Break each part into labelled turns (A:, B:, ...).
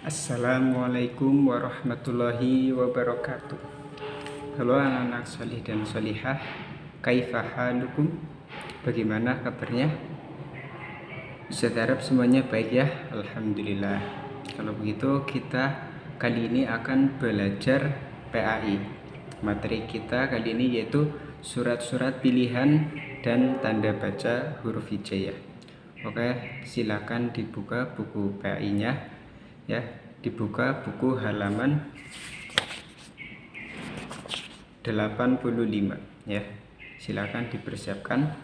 A: Assalamualaikum warahmatullahi wabarakatuh. Halo anak-anak salih dan salihah, kaifa halukum? Bagaimana kabarnya? Bisa harap semuanya baik ya. Alhamdulillah. Kalau begitu kita kali ini akan belajar PAI. Materi kita kali ini yaitu surat-surat pilihan dan tanda baca huruf hijaiyah. Oke, silakan dibuka buku PAI-nya. Ya, dibuka buku halaman 85 ya. Silakan dipersiapkan.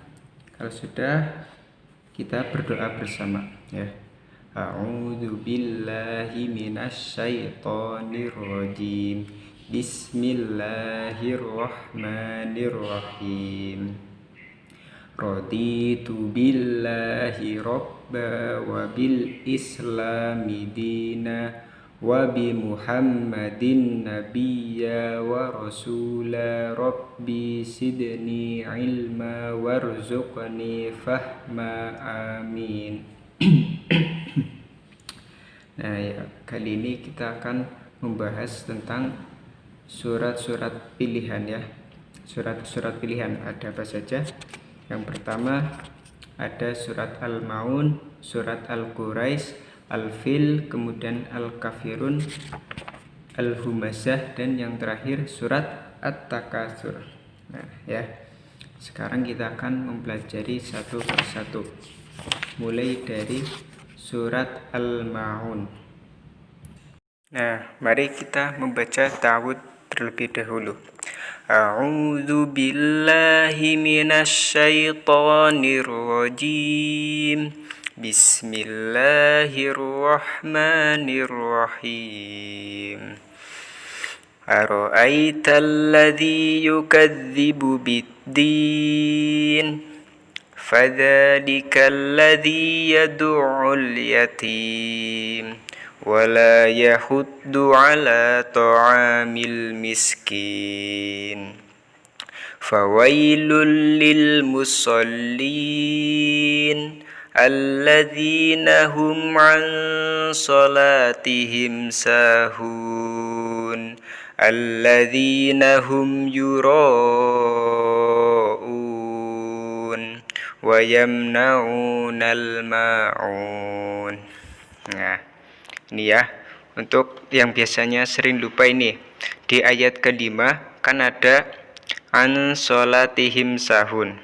A: Kalau sudah, kita berdoa bersama ya. A'udzu billahi minasyaitonir rajim. Bismillahirrahmanirrahim. Raditu billahi rabba wa bil islami dina wa bi muhammadin nabiyya wa rasula rabbi sidni ilma warzuqni fahma amin. Nah ya, kali ini kita akan membahas tentang surat-surat pilihan ya. Surat-surat pilihan ada apa saja? Yang pertama ada surat Al-Maun, surat Al-Quraisy, Al-Fil, kemudian Al-Kafirun, Al-Humazah, dan yang terakhir surat At-Takatsur. Nah ya, sekarang kita akan mempelajari satu persatu. Mulai dari surat Al-Maun. Nah, mari kita membaca ta'awudz terlebih dahulu. A'udzu billahi minasyaitonir rajim. Bismillahirrahmanirrahim. Ara'aital ladzi yukadzibu bid-din fadzalika alladzi yad'ul yatim wala yahuddu ala ta'amil miskin fawailul lil musallin alladzina hum an salatihim sahun alladzina hum yura'un wa yamna'unal ma'un. Nah, ini ya, untuk yang biasanya sering lupa ini, di ayat kelima kan ada an sholatihim sahun,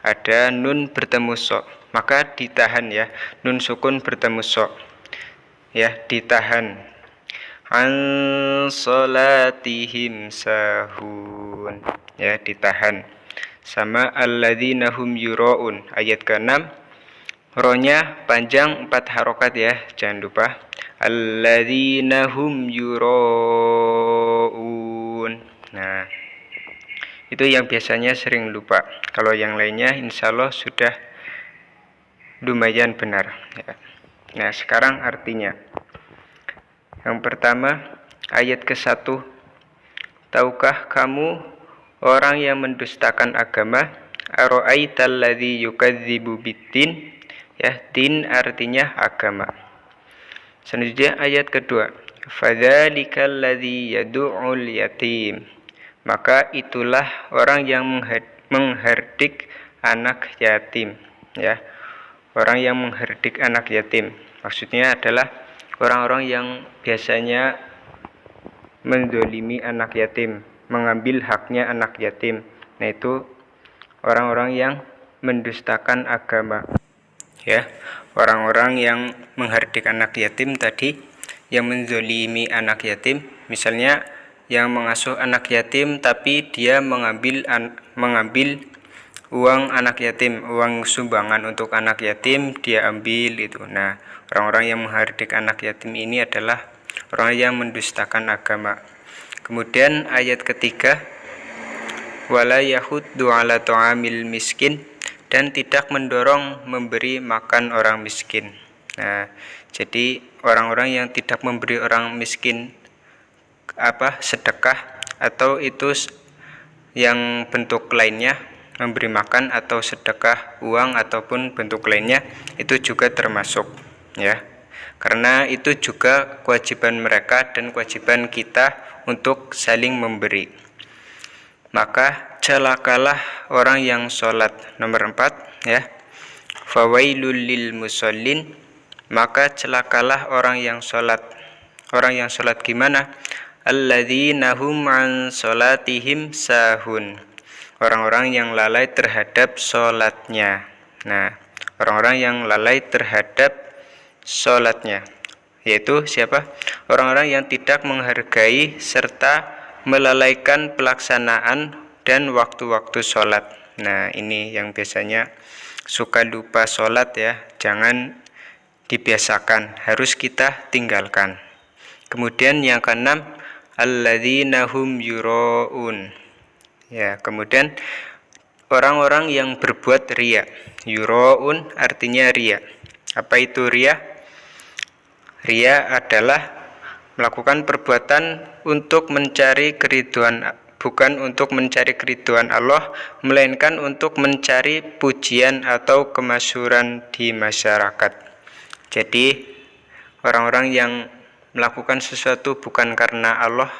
A: ada nun bertemu so, maka ditahan ya, nun sukun bertemu so ya, ditahan. An sholatihim sahun ya, ditahan. Sama alladzina hum yura'un, ayat ke-6 ronya panjang 4 harokat ya, jangan lupa. Alladzina hum yura'un. Nah, itu yang biasanya sering lupa. Kalau yang lainnya insya Allah sudah lumayan benar ya. Nah, sekarang artinya. Yang pertama, ayat ke-1. Tahukah kamu orang yang mendustakan agama? Ara'aital ladzi yukadzibu bid-din. Ya, din artinya agama. Selanjutnya ayat kedua, fadzalikal ladzi yad'ul yatim. Maka itulah orang yang menghardik anak yatim ya. Orang yang menghardik anak yatim maksudnya adalah orang-orang yang biasanya menzalimi anak yatim, mengambil haknya anak yatim. Nah, itu orang-orang yang mendustakan agama ya. Orang-orang yang menghardik anak yatim tadi, yang menzalimi anak yatim, misalnya yang mengasuh anak yatim tapi dia mengambil uang anak yatim, uang sumbangan untuk anak yatim dia ambil itu. Nah, orang-orang yang menghardik anak yatim ini adalah orang yang mendustakan agama. Kemudian ayat ketiga, wala yahuddu ala ta'amil miskin, dan tidak mendorong memberi makan orang miskin. Nah, jadi orang-orang yang tidak memberi orang miskin sedekah atau itu yang bentuk lainnya, memberi makan atau sedekah uang ataupun bentuk lainnya, itu juga termasuk ya. karena itu juga kewajiban mereka dan kewajiban kita untuk saling memberi. Maka celakalah orang yang sholat. Nomor 4 ya. Fawailul lil musallin, maka celakalah orang yang sholat. Orang yang sholat gimana? Alladzina hum an sholatihim sahun, orang-orang yang lalai terhadap sholatnya. Nah, orang-orang yang lalai terhadap sholatnya, yaitu siapa? Orang-orang yang tidak menghargai serta melalaikan pelaksanaan dan waktu-waktu sholat. Nah, ini yang biasanya suka lupa sholat ya. Jangan dibiasakan, harus kita tinggalkan. Kemudian yang keenam, alladzina hum yuraun. Ya, kemudian orang-orang yang berbuat riya. Yuraun artinya riya. Apa itu riya? Riya adalah melakukan perbuatan untuk mencari keridhaan, bukan untuk mencari keridhaan Allah, melainkan untuk mencari pujian atau kemasyhuran di masyarakat. Jadi orang-orang yang melakukan sesuatu bukan karena Allah,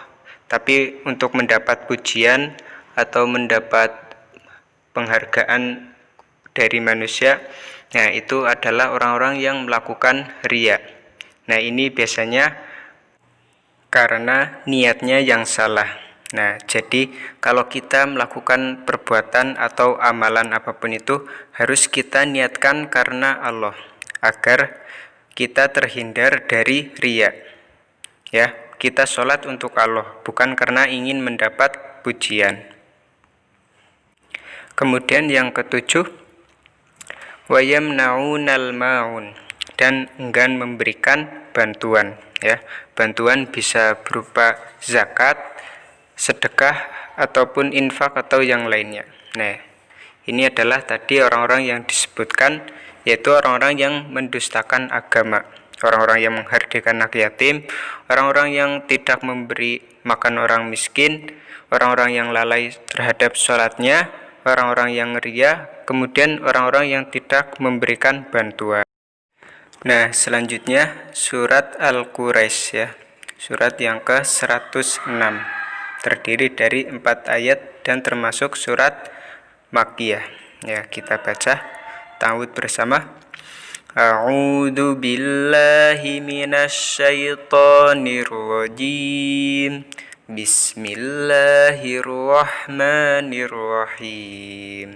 A: tapi untuk mendapat pujian atau mendapat penghargaan dari manusia, nah itu adalah orang-orang yang melakukan riya. Nah, ini biasanya karena niatnya yang salah. Nah, jadi kalau kita melakukan perbuatan atau amalan apapun itu, harus kita niatkan karena Allah, agar kita terhindar dari riya. Ya, kita sholat untuk Allah, bukan karena ingin mendapat pujian. Kemudian yang ketujuh, wayamnaunal maun, dan enggan memberikan bantuan. Ya, bantuan bisa berupa zakat, sedekah, ataupun infak atau yang lainnya. Nah, ini adalah tadi orang-orang yang disebutkan, yaitu orang-orang yang mendustakan agama, orang-orang yang menghardikan anak yatim, orang-orang yang tidak memberi makan orang miskin, orang-orang yang lalai terhadap sholatnya, orang-orang yang riya, kemudian orang-orang yang tidak memberikan bantuan. Nah, selanjutnya surat Al-Quraisy ya. Surat yang ke-106. Terdiri dari 4 ayat dan termasuk surat Makkiyah. Ya, kita baca ta'awudz bersama. A'udzu billahi minasyaitonir rajim. Bismillahirrahmanirrahim.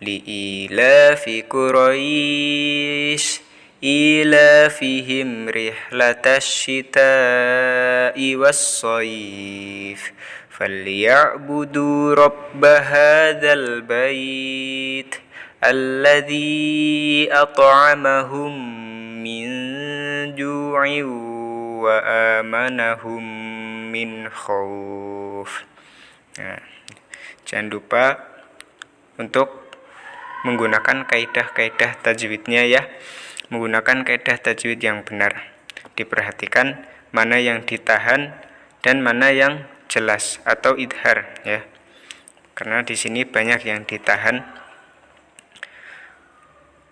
A: Li'ilafi Quraisy ilafihim rihlatash syita'i was-shayf falyabudu rabba hadzal bait alladzi at'amahum min ju'in wa amanahum min khauf. Nah, jangan lupa untuk menggunakan kaidah-kaidah tajwidnya ya. Menggunakan kaidah tajwid yang benar. Diperhatikan mana yang ditahan dan mana yang jelas atau idhar ya. Karena di sini banyak yang ditahan.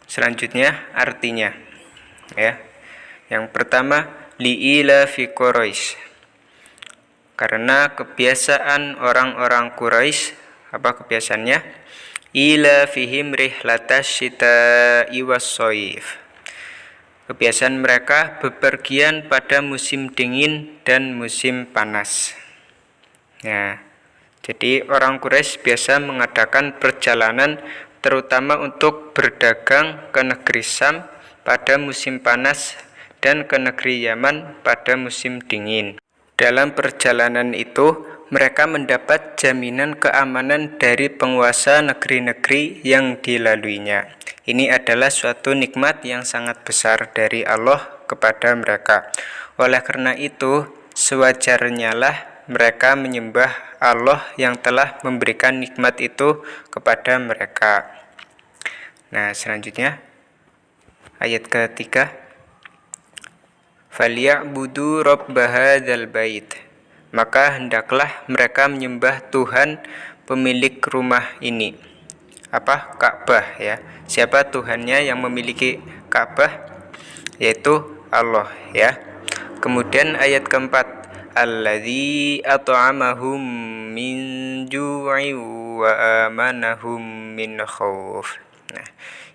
A: Selanjutnya artinya ya. Yang pertama, li'ilafi Quraisy. Karena kebiasaan orang-orang Quraisy, apa kebiasaannya? Ilafihim rihlatash syita'i was-shayf. Kebiasaan mereka bepergian pada musim dingin dan musim panas. Nah, jadi orang Quraisy biasa mengadakan perjalanan terutama untuk berdagang ke negeri Syam pada musim panas dan ke negeri Yaman pada musim dingin. Dalam perjalanan itu, mereka mendapat jaminan keamanan dari penguasa negeri-negeri yang dilaluinya. Ini adalah suatu nikmat yang sangat besar dari Allah kepada mereka. Oleh karena itu, sewajarnya lah mereka menyembah Allah yang telah memberikan nikmat itu kepada mereka. Nah, selanjutnya ayat ketiga, falyabudu rabba hadzal bait. Maka hendaklah mereka menyembah Tuhan pemilik rumah ini. Apa? Ka'bah ya. Siapa Tuhannya yang memiliki Ka'bah? Yaitu Allah ya. Kemudian ayat keempat, alladzi at'amahum min ju'in wa amanahum min khauf. Nah,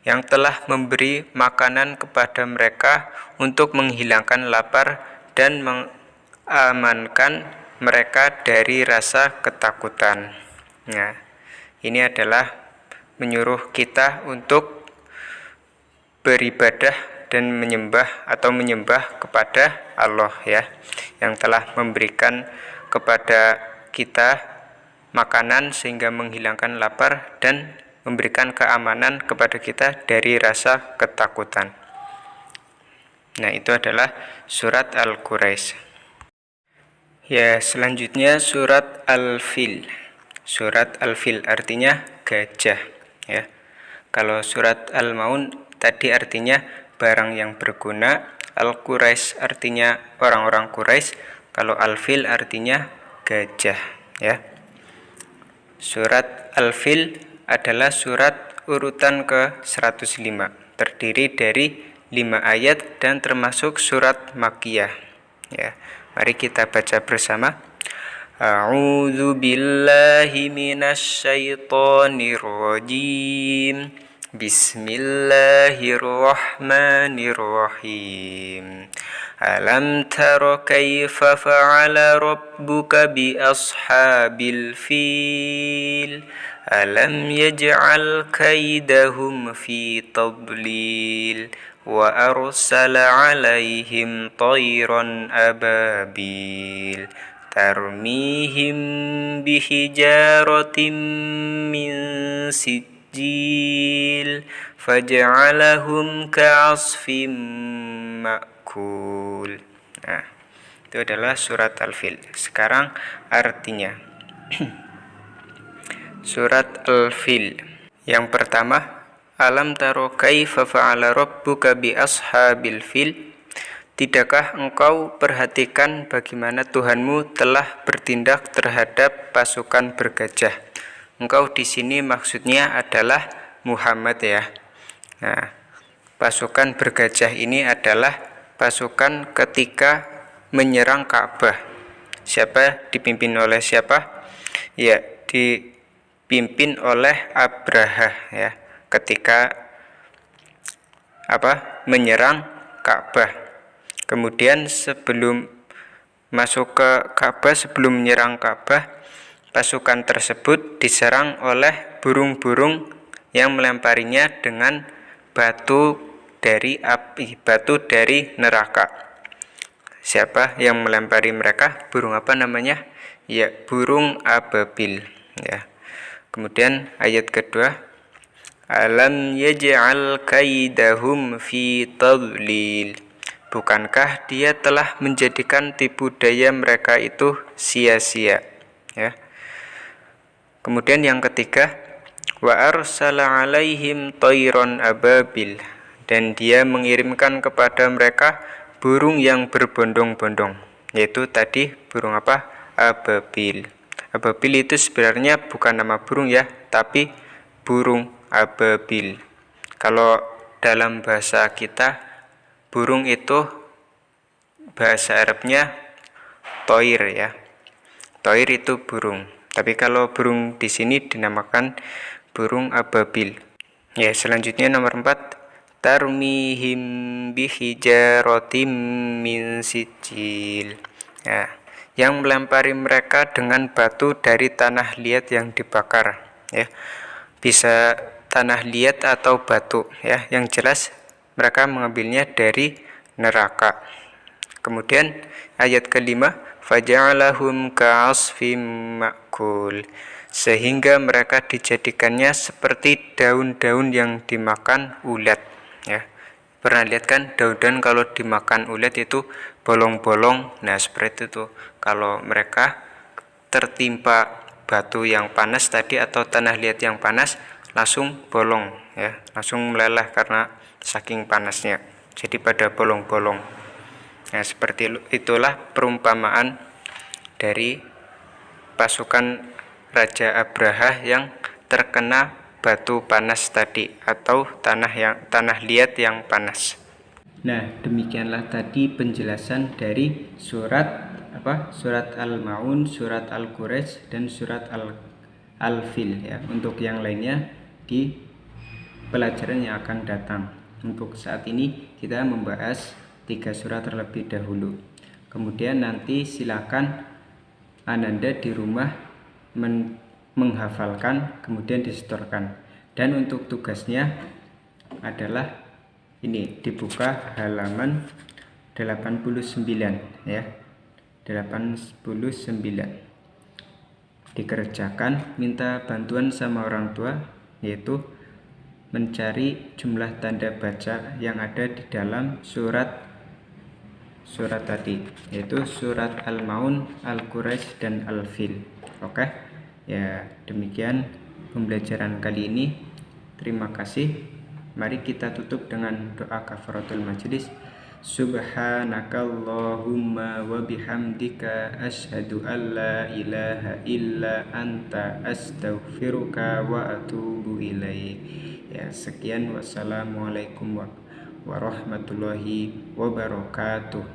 A: yang telah memberi makanan kepada mereka untuk menghilangkan lapar dan mengamankan mereka dari rasa ketakutan. Nah, ini adalah menyuruh kita untuk beribadah dan menyembah kepada Allah ya, yang telah memberikan kepada kita makanan sehingga menghilangkan lapar dan memberikan keamanan kepada kita dari rasa ketakutan. Nah, itu adalah surat Al-Quraisy. Ya, selanjutnya surat Al-Fil. Surat Al-Fil artinya gajah ya. Kalau surat Al-Maun tadi artinya barang yang berguna, Al-Quraisy artinya orang-orang Quraisy, kalau Al-Fil artinya gajah ya. Surat Al-Fil adalah surat urutan ke-105, terdiri dari 5 ayat dan termasuk surat Makkiyah ya. Mari kita baca bersama. A'udzu billahi minasy syaithanir rajim. Bismillahirrahmanirrahim. Alam tara kaifa fa'ala rabbuka bi ashabil fil? Alam yaj'al kaidahum fi tadlil wa arsala 'alaihim tayran ababil tarmihim bihijaratin min sijil faj'alahum ka'asfim ma'kul. Nah, itu adalah surat Al-Fil. Sekarang artinya. Surat Al-Fil. Yang pertama, alam taro kaifa fa'ala rabbuka bi ashabil fil? Tidakkah engkau perhatikan bagaimana Tuhanmu telah bertindak terhadap pasukan bergajah? Engkau di sini maksudnya adalah Muhammad ya. Nah, pasukan bergajah ini adalah pasukan ketika menyerang Ka'bah. Siapa? Dipimpin oleh siapa? Ya, dipimpin oleh Abraha ya, ketika menyerang Ka'bah. Kemudian sebelum masuk ke Ka'bah, sebelum menyerang Ka'bah, pasukan tersebut diserang oleh burung-burung yang melemparinya dengan batu dari api, batu dari neraka. Siapa yang melempari mereka? Burung apa namanya? Ya, burung ababil ya. Kemudian ayat kedua, alam yaj'al kaidahum fi tadlil. Bukankah dia telah menjadikan tipu daya mereka itu sia-sia ya. Kemudian yang ketiga, wa arsala 'alaihim tayran ababil, dan dia mengirimkan kepada mereka burung yang berbondong-bondong, yaitu tadi burung apa? Ababil. Ababil itu sebenarnya bukan nama burung ya, tapi burung ababil. Kalau dalam bahasa kita, burung itu bahasa Arabnya toir ya. Toir itu burung. Tapi kalau burung di sini dinamakan burung ababil. Ya, selanjutnya nomor 4, tarmihim bihijaratim min sijil. Ya, yang melempari mereka dengan batu dari tanah liat yang dibakar ya. Bisa tanah liat atau batu ya, yang jelas mereka mengambilnya dari neraka. Kemudian ayat kelima, faja'alahum ka'asfim ma'kul, sehingga mereka dijadikannya seperti daun-daun yang dimakan ulat ya. Pernah lihat kan daun-daun kalau dimakan ulat itu bolong-bolong? Nah, seperti itu. Kalau mereka tertimpa batu yang panas tadi atau tanah liat yang panas, langsung bolong ya, langsung meleleh karena saking panasnya. Jadi pada bolong-bolong. Nah, seperti itulah perumpamaan dari pasukan Raja Abraha yang terkena batu panas tadi atau tanah liat yang panas. Nah, demikianlah tadi penjelasan dari surat Surat Al-Maun, surat Al-Quraish, dan surat Al-Fil ya. Untuk yang lainnya di pelajaran yang akan datang. Untuk saat ini kita membahas 3 surat terlebih dahulu. Kemudian nanti silakan Ananda di rumah menghafalkan, kemudian disetorkan. Dan untuk tugasnya adalah ini, dibuka halaman 89 ya. 89. Dikerjakan, minta bantuan sama orang tua, yaitu mencari jumlah tanda baca yang ada di dalam surat tadi, yaitu surat Al-Maun, Al-Quraish, dan Al-Fil. Oke ya, demikian pembelajaran kali ini. Terima kasih. Mari kita tutup dengan doa kafaratul majelis. Subhanakallahumma wa bihamdika asyhadu an la ilaha illa anta astaghfiruka wa atubu ilaik. Ya, sekian, wassalamualaikum warahmatullahi wabarakatuh.